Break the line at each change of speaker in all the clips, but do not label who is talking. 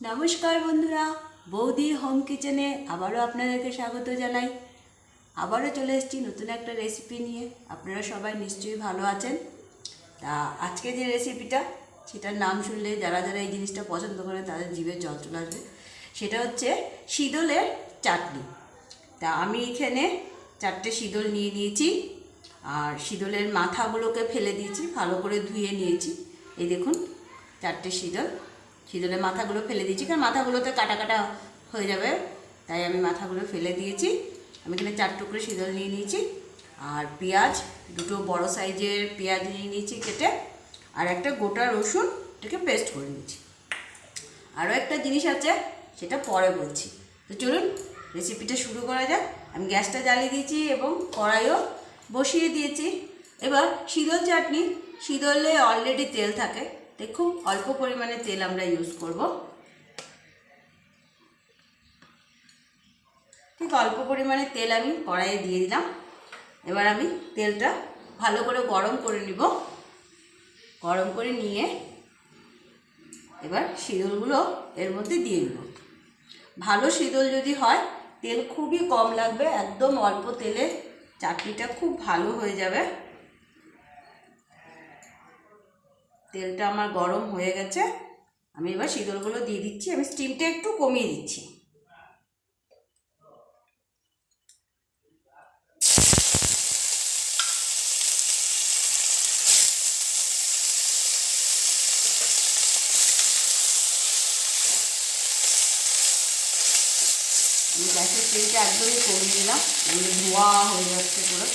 নমস্কার বন্ধুরা, বৌদির হোম কিচেনে আবারও আপনাদেরকে স্বাগত জানাই। আবারও চলে এসেছি নতুন একটা রেসিপি নিয়ে। আপনারা সবাই নিশ্চয়ই ভালো আছেন। তা আজকে যে রেসিপিটা, সেটার নাম শুনলে যারা যারা এই জিনিসটা পছন্দ করে তাদের জিভে জল চলে আসবে। সেটা হচ্ছে শীদলের চাটনি। তা আমি এখানে 4টে শীদল নিয়ে নিয়েছি, আর শীদলের মাথাগুলোকে ফেলে দিয়েছি, ভালো করে ধুয়ে নিয়েছি। এই দেখুন 4টে শীদলের মাথাগুলো ফেলে দিয়েছি, কারণ মাথাগুলোতে কাটা কাটা হয়ে যাবে, তাই আমি মাথাগুলো ফেলে দিয়েছি। আমি এখানে 4 টুকরো শীদল নিয়ে নিয়েছি, আর পেঁয়াজ, 2টো বড় সাইজের পেঁয়াজ নিয়ে নিয়েছি কেটে, আর একটা গোটা রসুন এটাকে পেস্ট করে নিয়েছি। আরও একটা জিনিস আছে, সেটা পরে বলছি। তো চলুন রেসিপিটা শুরু করা যাক। আমি গ্যাসটা জ্বালিয়ে দিয়েছি এবং কড়াইও বসিয়ে দিয়েছি। এবার শীদল চাটনি, শীদলে অলরেডি তেল থাকে, তাই খুব অল্প পরিমাণে তেল আমরা ইউজ করব। ঠিক অল্প পরিমাণে তেল আমি কড়াইয়ে দিয়ে দিলাম। এবার আমি তেলটা ভালো করে গরম করে নিব। গরম করে নিয়ে এবার শীদলগুলো এর মধ্যে দিয়ে দেব। ভালো শীদল যদি হয়, তেল খুবই কম লাগবে, একদম অল্প তেলে চাটনিটা খুব ভালো হয়ে যাবে। তেলটা আমার গরম হয়ে গেছে, আমি এবার শীদলগুলো দিয়ে দিচ্ছি। আমি স্টিমটা একটু কমিয়ে দিচ্ছি। আমি গ্যাসের ফ্লেমটা একদমই কমিয়ে দিলাম, ধোয়া হয়ে যাচ্ছে পুরো।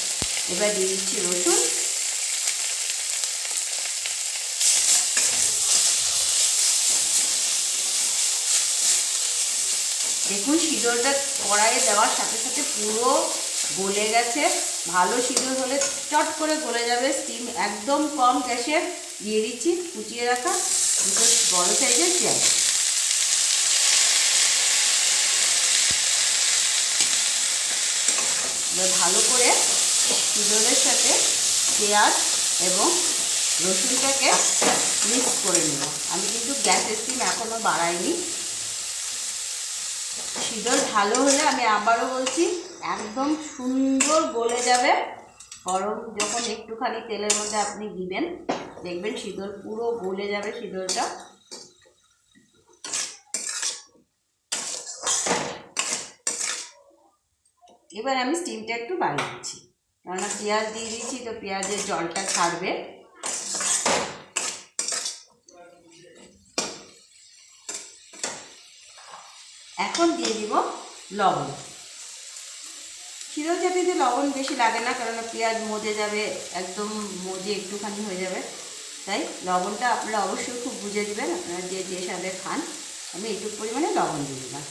এবার দিয়ে দিচ্ছি রসুন। দেখুন শীদলটা কড়াইয়ে দেওয়ার সাথে সাথে পুরো গলে গেছে। ভালো শীদল হলে চট করে গলে যাবে। স্টিম একদম কম গ্যাসে দিয়ে দিচ্ছি কুচিয়ে রাখা 2টো বড় সাইজের পেঁয়াজ। এবার ভালো করে শীদলের সাথে পেঁয়াজ এবং রসুনটাকে মিক্স করে নেব। আমি কিন্তু গ্যাসের স্টিম এখনও বাড়াইনি। শীদল ভালো হলে, আমি আবারও বলছি, একদম সুন্দর গলে যাবে। গরম যখন একটুখানি তেলের মধ্যে আপনি দিবেন, দেখবেন শীদল পুরো গলে যাবে শীদলটা। এবার আমি স্টিমটা একটু বাড়িয়ে দিচ্ছি, কেননা পেঁয়াজ দিয়ে দিচ্ছি তো পেঁয়াজের জলটা ছাড়বে। এখন দিয়ে দিব লবণ। শীদল চাটনিতে লবণ বেশি লাগে না, কারণ পেঁয়াজ মজে যাবে, একদম মজে একটুখানি হয়ে যাবে। তাই লবণটা আপনারা অবশ্যই খুব বুঝে দেবেন, আপনারা যে যে স্বাদে খান। আমি এইটুকু পরিমাণে লবণ দিয়ে দিলাম।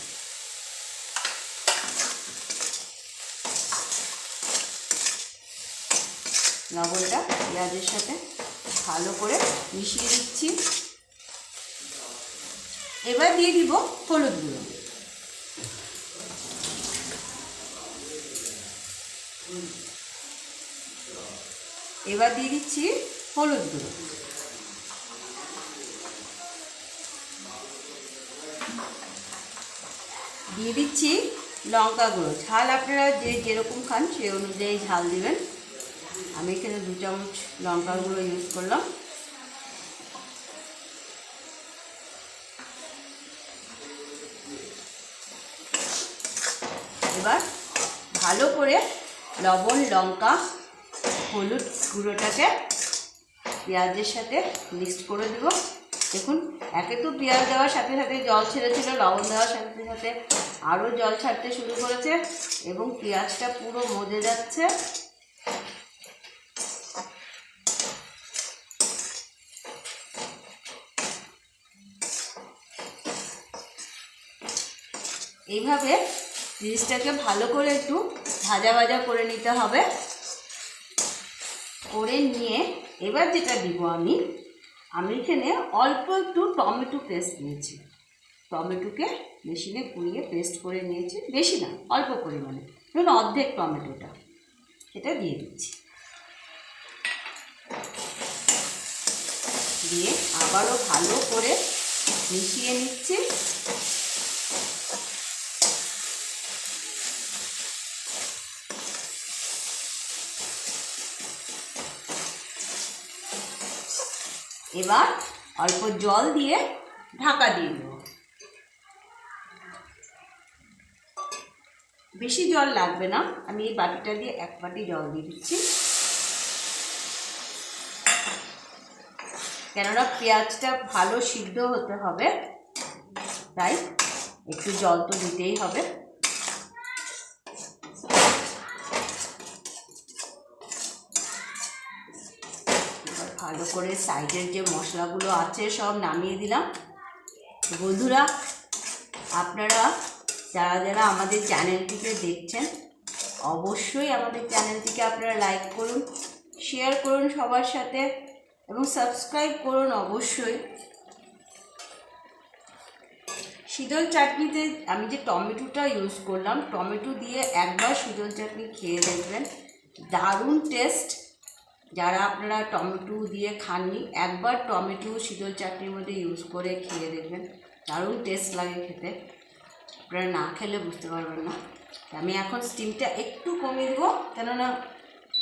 লবণটা পেঁয়াজের সাথে ভালো করে মিশিয়ে দিচ্ছি। এবার দিয়ে দিব হলুদ গুঁড়ো। এবার দিয়ে দিচ্ছি হলুদ গুঁড়ো। দিয়ে দিচ্ছি লঙ্কা গুঁড়ো। ঝাল আপনারা যে যেরকম খান সেই অনুযায়ী ঝাল দিবেন। আমি এখানে 2 চামচ লঙ্কা গুঁড়ো ইউজ করলাম। এবার ভালো করে লবণ, লঙ্কা, হলুদ গুঁড়োটাকে পেঁয়াজের সাথে মিক্সড করে দেব। দেখুন একে তো পেঁয়াজ দেওয়ার সাথে সাথে জল ছেড়েছিল, লবণ দেওয়ার সাথে সাথে আরও জল ছাড়তে শুরু করেছে এবং পেঁয়াজটা পুরো মজে যাচ্ছে। এইভাবে জিনিসটাকে ভালো করে একটু ভাজা ভাজা করে নিতে হবে। করে নিয়ে এবার যেটা দিব, আমি এখানে অল্প একটু টমেটো পেস্ট নিয়েছি। টমেটোকে মেশিনে পুড়িয়ে পেস্ট করে নিয়েছি, বেশি না, অল্প পরিমাণে, ধরুন অর্ধেক টমেটোটা, সেটা দিয়ে দিচ্ছি। দিয়ে আবারও ভালো করে মিশিয়ে নিচ্ছি। এবার অল্প জল দিয়ে ঢাকা দিয়ে দেব। বেশি জল লাগবে না, আমি এই বাটিটা দিয়ে 1 বাটি জল দিয়ে দিচ্ছি, কেননা পেঁয়াজটা ভালো সিদ্ধ হতে হবে, তাই একটু জল তো দিতেই হবে। ভালো করে সাইডের যে মশলাগুলো আছে সব নামিয়ে দিলাম। বন্ধুরা, আপনারা যারা যারা আমাদের চ্যানেলটিকে দেখছেন, অবশ্যই আমাদের চ্যানেলটিকে আপনারা লাইক করুন, শেয়ার করুন সবার সাথে এবং সাবস্ক্রাইব করুন অবশ্যই। শীতল চাটনিতে আমি যে টমেটোটা ইউজ করলাম, টমেটো দিয়ে একবার শীতল চাটনি খেয়ে দেখবেন, দারুণ টেস্ট। যারা আপনারা টমেটো দিয়ে খাননি, একবার টমেটো শীতল চাটনির মধ্যে ইউজ করে খেয়ে দেখবেন, দারুণ টেস্ট লাগে খেতে। আপনারা না খেলে বুঝতে পারবেন না। আমি এখন স্টিমটা একটু কমিয়ে দেবো, কেননা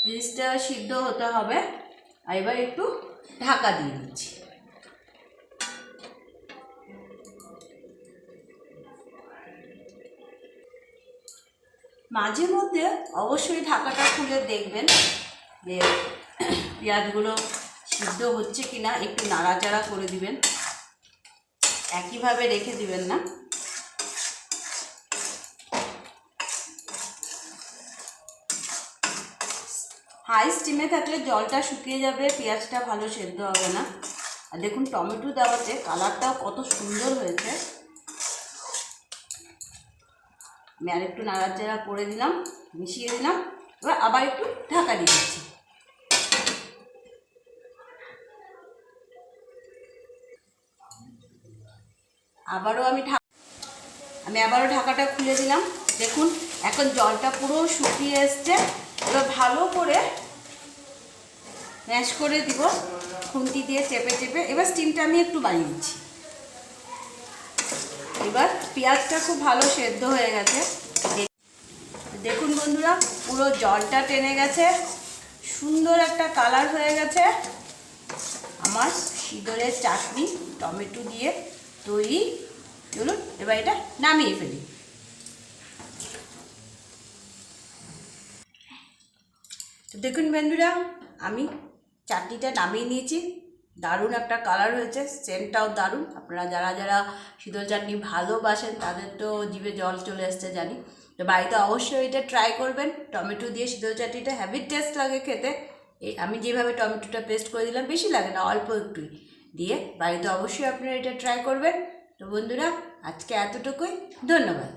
জিনিসটা সিদ্ধ হতে হবে। আর এবার একটু ঢাকা দিয়ে দিচ্ছি। মাঝে মধ্যে অবশ্যই ঢাকাটা খুলে দেখবেন যে পেঁয়াজগুলো সিদ্ধ হচ্ছে কিনা, একটু নাড়াচাড়া করে দিবেন, একইভাবে রেখে দিবেন না। হাই স্টিমে থাকলে জলটা শুকিয়ে যাবে, পেঁয়াজটা ভালো সেদ্ধ হবে না। আর দেখুন টমেটো দেওয়াতে কালারটাও কত সুন্দর হয়েছে। আমি আর একটু নাড়াচাড়া করে দিলাম, মিশিয়ে দিলাম, এবার আবার একটু ঢাকা দিয়ে দিচ্ছি। আমি আবারও ঢাকাটা খুলে দিলাম। দেখুন এখন জলটা পুরো শুকিয়ে এসছে। এবার ভালো করে ম্যাশ করে দিব খুন্তি দিয়ে চেপে চেপে। এবার স্টিমটা আমি একটু বাড়িয়ে দিচ্ছি। এবার পেঁয়াজটা খুব ভালো সেদ্ধ হয়ে গেছে। দেখুন বন্ধুরা, পুরো জলটা টেনে গেছে, সুন্দর একটা কালার হয়ে গেছে। আমার শীতলের চাটনি টমেটো দিয়ে তৈরি। চলুন এবার এটা নামিয়ে ফেলি। তো দেখুন বন্ধুরা, আমি চাটনিটা নামিয়ে নিয়েছি। দারুণ একটা কালার হয়েছে, সেন্টটাও দারুণ। আপনারা যারা যারা শীতল চাটনি ভালোবাসেন তাদের তো জিভে জল চলে আসছে জানি। তো বাড়িতে অবশ্যই এটা ট্রাই করবেন। টমেটো দিয়ে শীতল চাটনিটা হ্যাভি টেস্ট লাগে খেতে। আমি যেভাবে টমেটোটা পেস্ট করে দিলাম, বেশি লাগে না, অল্প একটুই দিয়ে বাড়িতে অবশ্যই আপনারা এটা ট্রাই করবেন। তো বন্ধুরা, আজকে এতটুকুই, ধন্যবাদ।